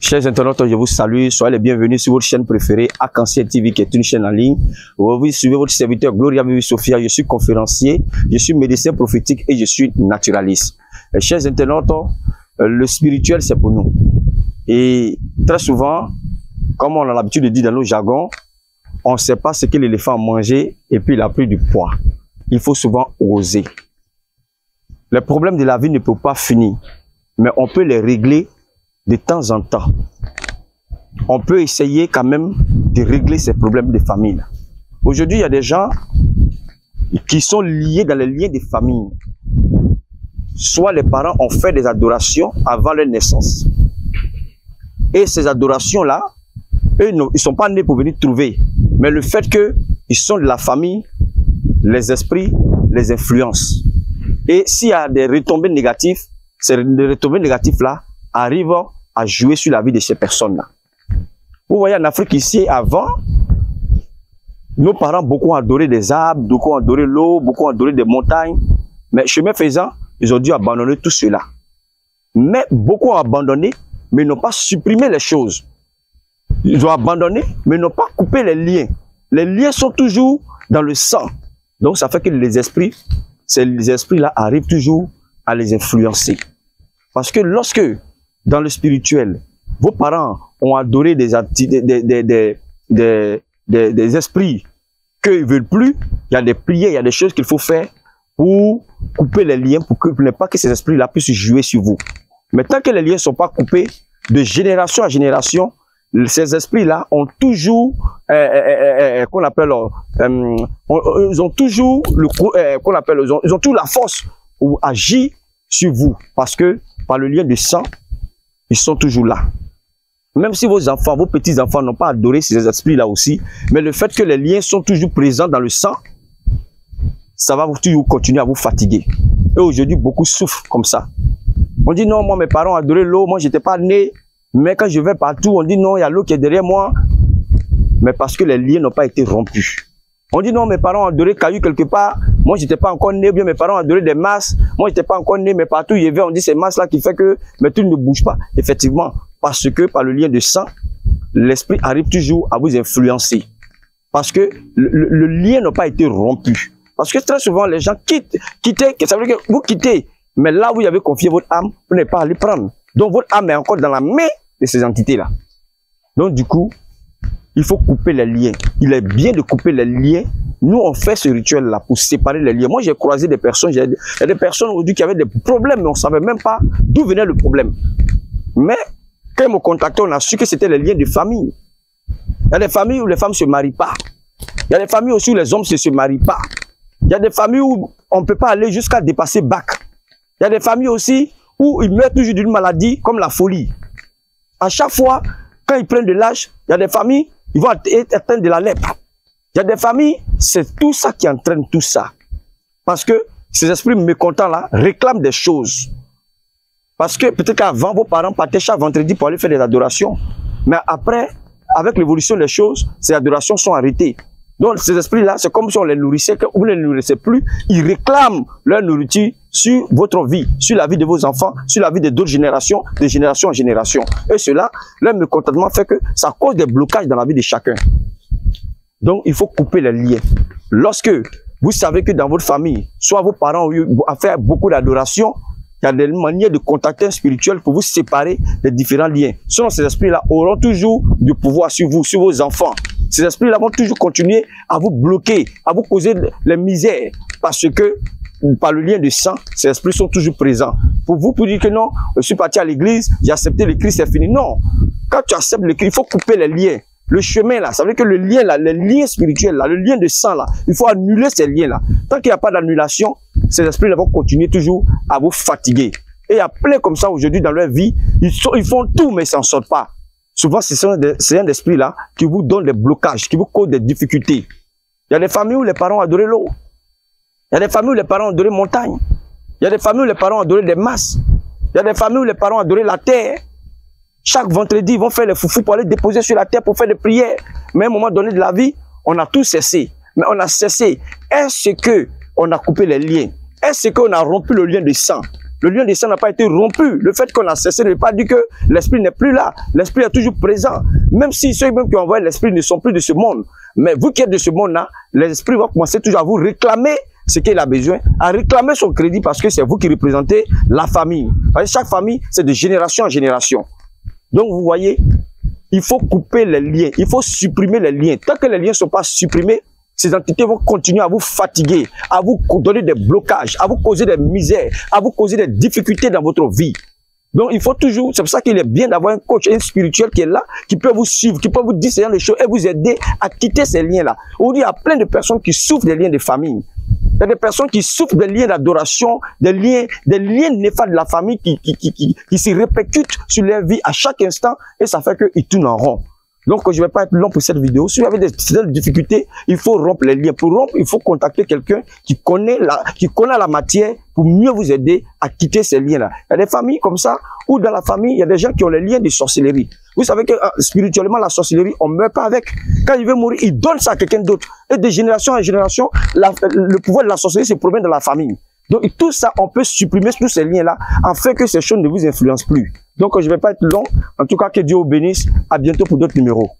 Chers internautes, je vous salue. Soyez les bienvenus sur votre chaîne préférée, Arc-en-Ciel TV, qui est une chaîne en ligne. Vous suivez votre serviteur Gloria Bibi Sophia. Je suis conférencier, je suis médecin prophétique et je suis naturaliste. Chers internautes, le spirituel, c'est pour nous. Et très souvent, comme on a l'habitude de dire dans nos jargons, on ne sait pas ce que l'éléphant a mangé et puis il a pris du poids. Il faut souvent oser. Les problèmes de la vie ne peuvent pas finir, mais on peut les régler de temps en temps. On peut essayer quand même de régler ces problèmes de famille. Aujourd'hui, il y a des gens qui sont liés dans les liens de famille. Soit les parents ont fait des adorations avant leur naissance. Et ces adorations-là, eux, ils ne sont pas nés pour venir trouver. Mais le fait qu'ils sont de la famille, les esprits les influencent. Et s'il y a des retombées négatives, ces retombées négatives-là arrivent à jouer sur la vie de ces personnes-là. Vous voyez, en Afrique ici, avant, nos parents, beaucoup ont adoré des arbres, beaucoup ont adoré l'eau, beaucoup ont adoré des montagnes. Mais chemin faisant, ils ont dû abandonner tout cela. Mais beaucoup ont abandonné, mais ils n'ont pas supprimé les choses. Ils ont abandonné, mais ils n'ont pas coupé les liens. Les liens sont toujours dans le sang. Donc, ça fait que les esprits, ces esprits-là arrivent toujours à les influencer. Parce que lorsque, dans le spirituel, vos parents ont adoré des esprits qu'ils ne veulent plus, il y a des prières, il y a des choses qu'il faut faire pour couper les liens, pour ne pas que ces esprits-là puissent jouer sur vous. Mais tant que les liens ne sont pas coupés, de génération à génération, ces esprits-là ont toujours, qu'on appelle, ils ont toujours qu'on appelle, ils ont toujours la force pour agir sur vous, parce que par le lien de sang, ils sont toujours là. Même si vos enfants, vos petits-enfants n'ont pas adoré ces esprits-là aussi, mais le fait que les liens sont toujours présents dans le sang, ça va toujours continuer à vous fatiguer. Et aujourd'hui, beaucoup souffrent comme ça. On dit non, moi mes parents ont adoré l'eau, moi j'étais pas né, mais quand je vais partout, on dit non, il y a l'eau qui est derrière moi. Mais parce que les liens n'ont pas été rompus. On dit non, mes parents ont adoré caillou quelque part, moi j'étais pas encore né, bien mes parents ont adoré des masses, moi j'étais pas encore né, mais partout il y avait, on dit ces masses-là qui fait que mes trucs ne bougent pas. Effectivement, parce que par le lien de sang, l'esprit arrive toujours à vous influencer. Parce que le lien n'a pas été rompu. Parce que très souvent les gens quittez, ça veut dire que vous quittez, mais là où vous avez confié votre âme, vous n'avez pas à les prendre. Donc votre âme est encore dans la main de ces entités-là. Donc du coup, il faut couper les liens. Il est bien de couper les liens. Nous, on fait ce rituel-là pour séparer les liens. Moi, j'ai croisé des personnes, il y a des personnes aujourd'hui qui avaient des problèmes, mais on ne savait même pas d'où venait le problème. Mais quand ils m'ont contacté, on a su que c'était les liens de famille. Il y a des familles où les femmes ne se marient pas. Il y a des familles aussi où les hommes ne se marient pas. Il y a des familles où on ne peut pas aller jusqu'à dépasser bac. Il y a des familles aussi où ils meurent toujours d'une maladie comme la folie. À chaque fois, quand ils prennent de l'âge, il y a des familles, ils vont être atteints de la lèpre. Il y a des familles, c'est tout ça qui entraîne tout ça. Parce que ces esprits mécontents-là réclament des choses. Parce que peut-être qu'avant, vos parents partaient chaque vendredi pour aller faire des adorations. Mais après, avec l'évolution des choses, ces adorations sont arrêtées. Donc ces esprits-là, c'est comme si on les nourrissait, que vous ne les nourrissez plus. Ils réclament leur nourriture sur votre vie, sur la vie de vos enfants, sur la vie de d'autres générations, de génération en génération. Et cela, leur mécontentement fait que ça cause des blocages dans la vie de chacun. Donc il faut couper les liens. Lorsque vous savez que dans votre famille, soit vos parents ont eu à faire beaucoup d'adoration, il y a des manières de contacter un spirituel pour vous séparer des différents liens. Sinon, ces esprits-là auront toujours du pouvoir sur vous, sur vos enfants. Ces esprits-là vont toujours continuer à vous bloquer, à vous causer les misères. Parce que, par le lien de sang, ces esprits sont toujours présents. Pour vous, pour dire que non, je suis parti à l'église, j'ai accepté le Christ, c'est fini. Non. Quand tu acceptes le Christ, il faut couper les liens. Le chemin là, ça veut dire que le lien là, le lien spirituel là, le lien de sang là, il faut annuler ces liens là. Tant qu'il n'y a pas d'annulation, ces esprits là vont continuer toujours à vous fatiguer. Et il y a plein comme ça aujourd'hui dans leur vie, ils font tout mais ils s'en sortent pas. Souvent, c'est un esprit là qui vous donne des blocages, qui vous cause des difficultés. Il y a des familles où les parents ont adoré l'eau. Il y a des familles où les parents ont adoré montagne. Il y a des familles où les parents ont adoré des masses. Il y a des familles où les parents ont adoré la terre. Chaque vendredi, ils vont faire les foufous pour aller déposer sur la terre pour faire des prières. Mais à un moment donné de la vie, on a tout cessé. Mais on a cessé. Est-ce qu'on a coupé les liens? Est-ce qu'on a rompu le lien de sang? Le lien de sang n'a pas été rompu. Le fait qu'on a cessé ne veut pas dire que l'esprit n'est plus là. L'esprit est toujours présent. Même si ceux même qui ont envoyé l'esprit ne sont plus de ce monde. Mais vous qui êtes de ce monde-là, l'esprit va commencer toujours à vous réclamer ce qu'il a besoin, à réclamer son crédit parce que c'est vous qui représentez la famille. Parce que chaque famille, c'est de génération en génération. Donc vous voyez, il faut couper les liens, il faut supprimer les liens. Tant que les liens ne sont pas supprimés, ces entités vont continuer à vous fatiguer, à vous donner des blocages, à vous causer des misères, à vous causer des difficultés dans votre vie. Donc il faut toujours, c'est pour ça qu'il est bien d'avoir un coach, un spirituel qui est là, qui peut vous suivre, qui peut vous dire ces choses et vous aider à quitter ces liens-là. Aujourd'hui, il y a plein de personnes qui souffrent des liens de famille. Il y a des personnes qui souffrent des liens d'adoration, des liens néfastes de la famille qui se répercutent sur leur vie à chaque instant et ça fait qu'ils tournent en rond. Donc, je ne vais pas être long pour cette vidéo. Si vous avez des difficultés, il faut rompre les liens. Pour rompre, il faut contacter quelqu'un qui connaît la matière pour mieux vous aider à quitter ces liens-là. Il y a des familles comme ça, où dans la famille, il y a des gens qui ont les liens de sorcellerie. Vous savez que spirituellement, la sorcellerie, on ne meurt pas avec. Quand il veut mourir, il donne ça à quelqu'un d'autre. Et de génération en génération, le pouvoir de la sorcellerie se promène dans la famille. Donc, tout ça, on peut supprimer tous ces liens-là afin que ces choses ne vous influencent plus. Donc, je ne vais pas être long. En tout cas, que Dieu vous bénisse. À bientôt pour d'autres numéros.